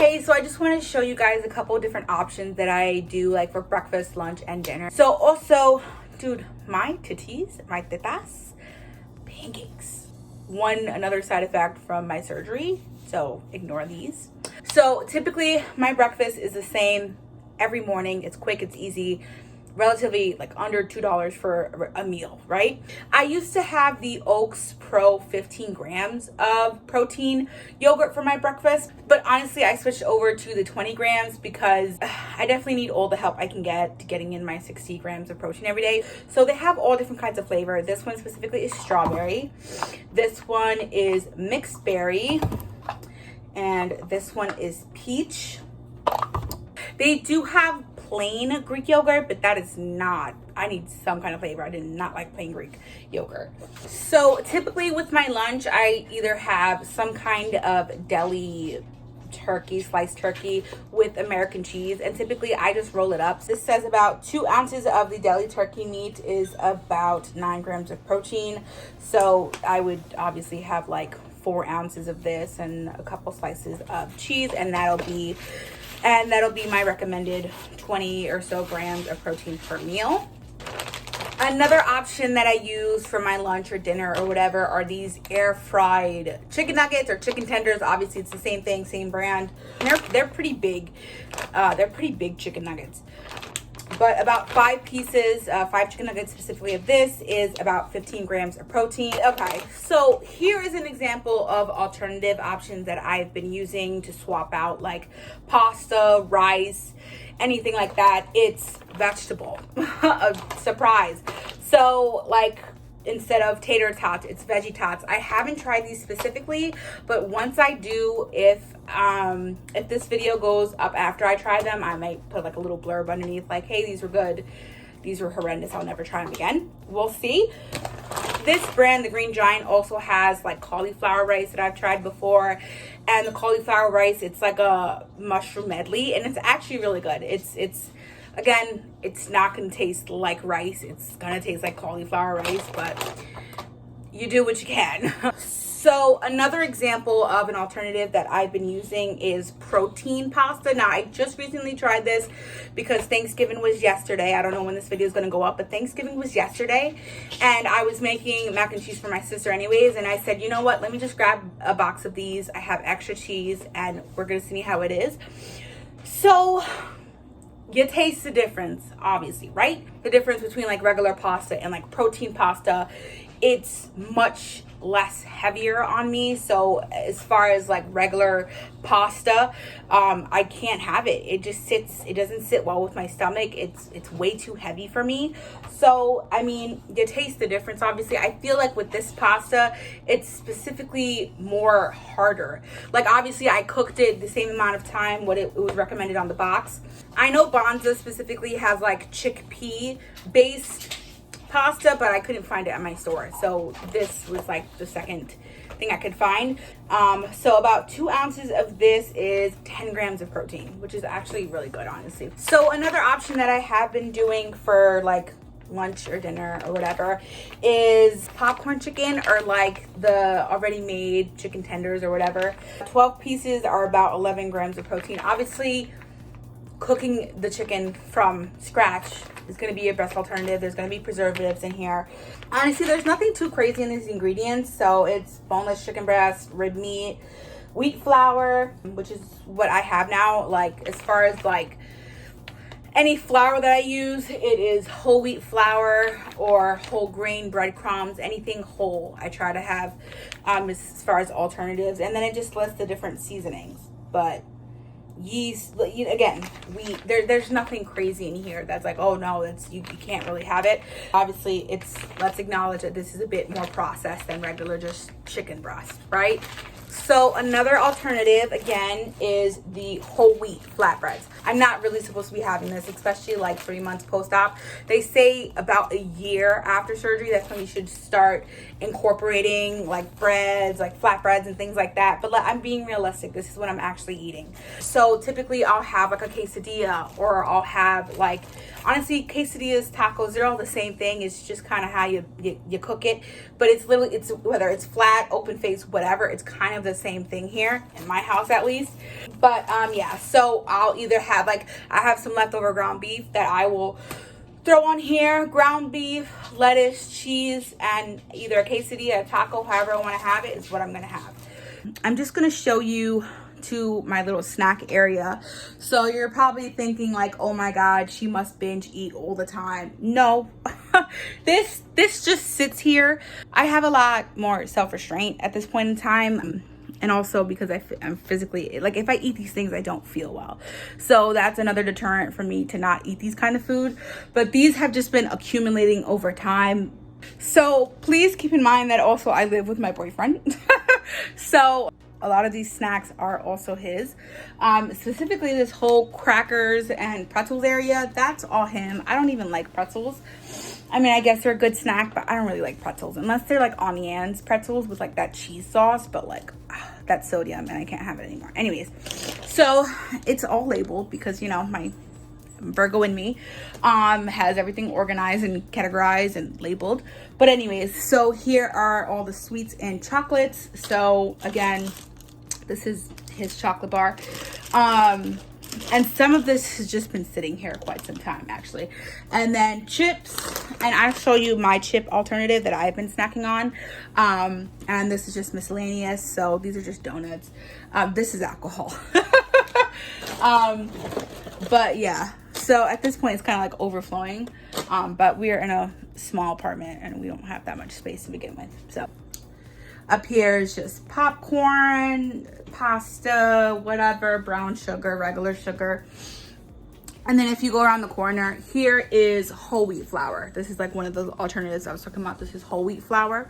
Hey, so I just wanted to show you guys a couple of different options that I do like for breakfast, lunch, and dinner. So also, dude, my tetas, pancakes. Another side effect from my surgery, so ignore these. So typically my breakfast is the same every morning. It's quick, it's easy, relatively like under $2 for a meal, right? I used to have the Oaks Pro 15 grams of protein yogurt for my breakfast, but honestly I switched over to the 20 grams because I definitely need all the help I can get to getting in my 60 grams of protein every day. So they have all different kinds of flavor. This one specifically is strawberry, this one is mixed berry, and this one is peach. They do have plain Greek yogurt, but that is not, I need some kind of flavor. I did not like plain Greek yogurt. So typically with my lunch, I either have some kind of deli turkey, sliced turkey with American cheese, and typically I just roll it up. This says about 2 ounces of the deli turkey meat is about 9 grams of protein. So I would obviously have like 4 ounces of this and a couple slices of cheese, and that'll be my recommended 20 or so grams of protein per meal. Another option that I use for my lunch or dinner or whatever are these air fried chicken nuggets or chicken tenders. Obviously it's the same thing, same brand. They're pretty big. They're pretty big chicken nuggets. But about 5 pieces, 5 chicken nuggets specifically of this is about 15 grams of protein. Okay, so here is an example of alternative options that I've been using to swap out like pasta, rice, anything like that. It's vegetable. A surprise. So like instead of tater tots, it's veggie tots. I haven't tried these specifically, but once I do, if this video goes up after I try them, I might put like a little blurb underneath like, hey, these were good, these were horrendous, I'll never try them again. We'll see. This brand, the Green Giant, also has like cauliflower rice that I've tried before, and the cauliflower rice, it's like a mushroom medley, and it's actually really good. It's again, it's not gonna taste like rice, it's gonna taste like cauliflower rice, but you do what you can. So another example of an alternative that I've been using is protein pasta. Now I just recently tried this because Thanksgiving was yesterday. I don't know when this video is going to go up, but Thanksgiving was yesterday and I was making mac and cheese for my sister anyways, and I said, you know what, let me just grab a box of these. I have extra cheese and we're going to see how it is. So you taste the difference, obviously, right? The difference between like regular pasta and like protein pasta. It's much less heavier on me. So as far as like regular pasta, I can't have it. It just sits, it doesn't sit well with my stomach. It's way too heavy for me. So I mean, you taste the difference. Obviously I feel like with this pasta, it's specifically more harder. Like obviously I cooked it the same amount of time what it was recommended on the box. I know Bonza specifically has like chickpea based pasta, but I couldn't find it at my store, so this was like the second thing I could find. So about 2 ounces of this is 10 grams of protein, which is actually really good, honestly. So another option that I have been doing for like lunch or dinner or whatever is popcorn chicken, or like the already made chicken tenders or whatever. 12 pieces are about 11 grams of protein. Obviously cooking the chicken from scratch is going to be your best alternative. There's going to be preservatives in here. Honestly, there's nothing too crazy in these ingredients. So it's boneless chicken breast, rib meat, wheat flour, which is what I have now. Like as far as like any flour that I use, it is whole wheat flour or whole grain breadcrumbs, anything whole I try to have as far as alternatives. And then it just lists the different seasonings. But yeast, again, there's nothing crazy in here that's like, oh no, that's you can't really have it. Obviously let's acknowledge that this is a bit more processed than regular just chicken breast, right? So another alternative, again, is the whole wheat flatbreads. I'm not really supposed to be having this, especially like 3 months post-op. They say about a year after surgery, that's when you should start incorporating like breads, like flatbreads and things like that. But I'm being realistic. This is what I'm actually eating. So typically I'll have like a quesadilla, or I'll have like, honestly, quesadillas, tacos, they're all the same thing. It's just kind of how you cook it. But it's literally, it's whether it's flat, open face, whatever, it's kind of of the same thing here in my house, at least. But yeah, so I'll either have, like, I have some leftover ground beef that I will throw on here. Ground beef, lettuce, cheese, and either a quesadilla, a taco, however I want to have it is what I'm gonna have. I'm just gonna show you to my little snack area. So you're probably thinking like, oh my god, she must binge eat all the time. No. this just sits here. I have a lot more self-restraint at this point in time, and also because I'm physically, like, if I eat these things I don't feel well, so that's another deterrent for me to not eat these kind of food. But these have just been accumulating over time, so please keep in mind that also I live with my boyfriend. So a lot of these snacks are also his. Specifically this whole crackers and pretzels area, that's all him. I don't even like pretzels. I mean, I guess they're a good snack, but I don't really like pretzels unless they're like onions pretzels with like that cheese sauce, but like that's sodium and I can't have it anymore. Anyways, so it's all labeled because, you know, my Virgo in me has everything organized and categorized and labeled. But anyways, so here are all the sweets and chocolates. So again, this is his chocolate bar, and some of this has just been sitting here quite some time actually. And then chips, and I'll show you my chip alternative that I've been snacking on, and this is just miscellaneous. So these are just donuts. This is alcohol. But yeah, so at this point it's kind of like overflowing, but we are in a small apartment and we don't have that much space to begin with. So up here is just popcorn, pasta, whatever, brown sugar, regular sugar. And then if you go around the corner, here is whole wheat flour. This is like one of those alternatives I was talking about. This is whole wheat flour.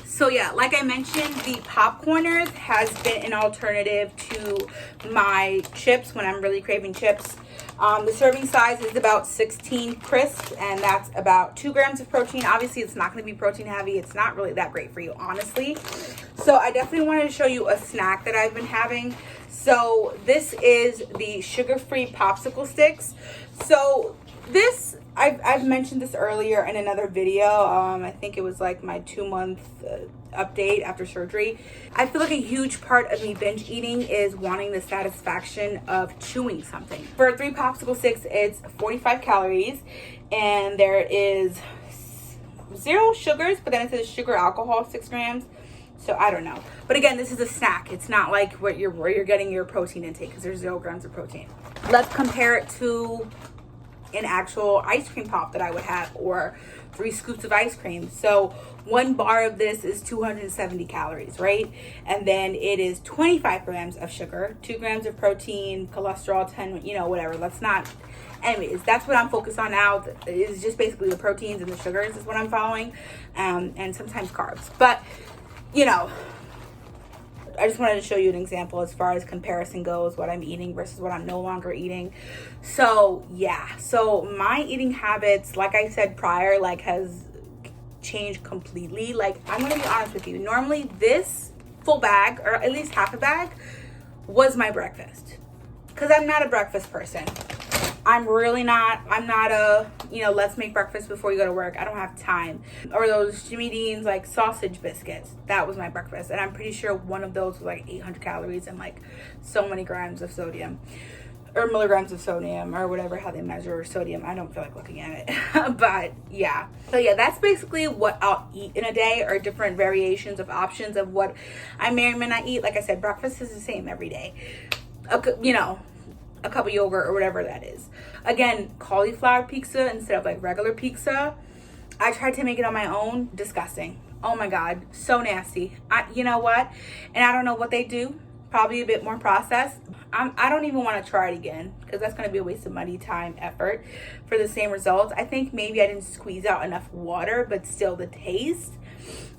So yeah, like I mentioned, the popcorners has been an alternative to my chips when I'm really craving chips. The serving size is about 16 crisps, and that's about 2 grams of protein. Obviously, it's not going to be protein heavy. It's not really that great for you, honestly. So I definitely wanted to show you a snack that I've been having. So this is the sugar-free popsicle sticks. So this, I've mentioned this earlier in another video. I think it was like my 2-month update after surgery. I feel like a huge part of me binge eating is wanting the satisfaction of chewing something. For 3 popsicle sticks, it's 45 calories, and there is 0 sugars, but then it says sugar alcohol 6 grams. So I don't know. But again, this is a snack. It's not like where you're getting your protein intake, because there's 0 grams of protein. Let's compare it to an actual ice cream pop that I would have, or 3 scoops of ice cream. So 1 bar of this is 270 calories, right? And then it is 25 grams of sugar, 2 grams of protein, cholesterol, 10, you know, whatever. Let's not, anyways, that's what I'm focused on now. It's just basically the proteins and the sugars is what I'm following, and sometimes carbs. But you know, I just wanted to show you an example as far as comparison goes, what I'm eating versus what I'm no longer eating. So yeah, so my eating habits, like I said prior, like has changed completely. Like, I'm gonna be honest with you, normally this full bag, or at least half a bag, was my breakfast, because I'm not a breakfast person. I'm really not. I'm not a, you know, let's make breakfast before you go to work. I don't have time. Or those Jimmy Dean's like sausage biscuits. That was my breakfast. And I'm pretty sure one of those was like 800 calories and like so many grams of sodium, or milligrams of sodium, or whatever, how they measure sodium. I don't feel like looking at it. But yeah. So yeah, that's basically what I'll eat in a day, or different variations of options of what I may or may not eat. Like I said, breakfast is the same every day. You know, a cup of yogurt or whatever that is. Again, cauliflower pizza instead of like regular pizza. I tried to make it on my own. Disgusting. Oh my god, so nasty. You know what? And I don't know what they do. Probably a bit more processed. I don't even want to try it again, because that's going to be a waste of money, time, effort for the same results. I think maybe I didn't squeeze out enough water, but still the taste.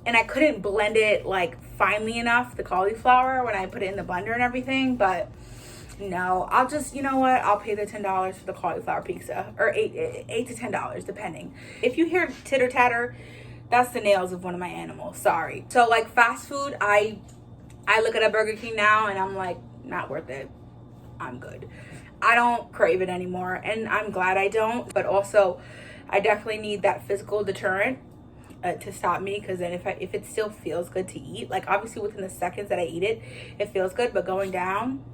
And I couldn't blend it like finely enough, the cauliflower, when I put it in the blender and everything. But no, I'll just, you know what, I'll pay the $10 for the cauliflower pizza, or $8 to $10 depending. If you hear titter tatter, that's the nails of one of my animals. Sorry. So like fast food, I look at a Burger King now and I'm like, not worth it. I'm good. I don't crave it anymore, and I'm glad I don't. But also, I definitely need that physical deterrent. to stop me, because then if it still feels good to eat, like obviously within the seconds that I eat it, it feels good, but going down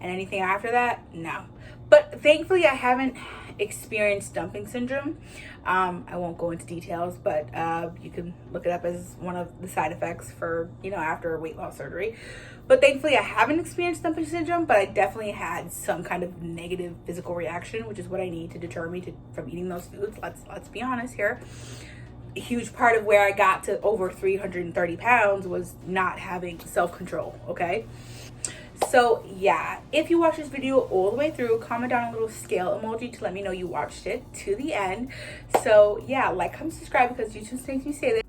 and anything after that, no. But thankfully I haven't experienced dumping syndrome. I won't go into details, but you can look it up as one of the side effects for, you know, after weight loss surgery. But thankfully I haven't experienced dumping syndrome, but I definitely had some kind of negative physical reaction, which is what I need to deter me from eating those foods. Let's be honest here. A huge part of where I got to over 330 pounds was not having self-control, okay? So yeah, if you watch this video all the way through, comment down a little scale emoji to let me know you watched it to the end. So yeah, like, comment, subscribe, because YouTube makes me say that.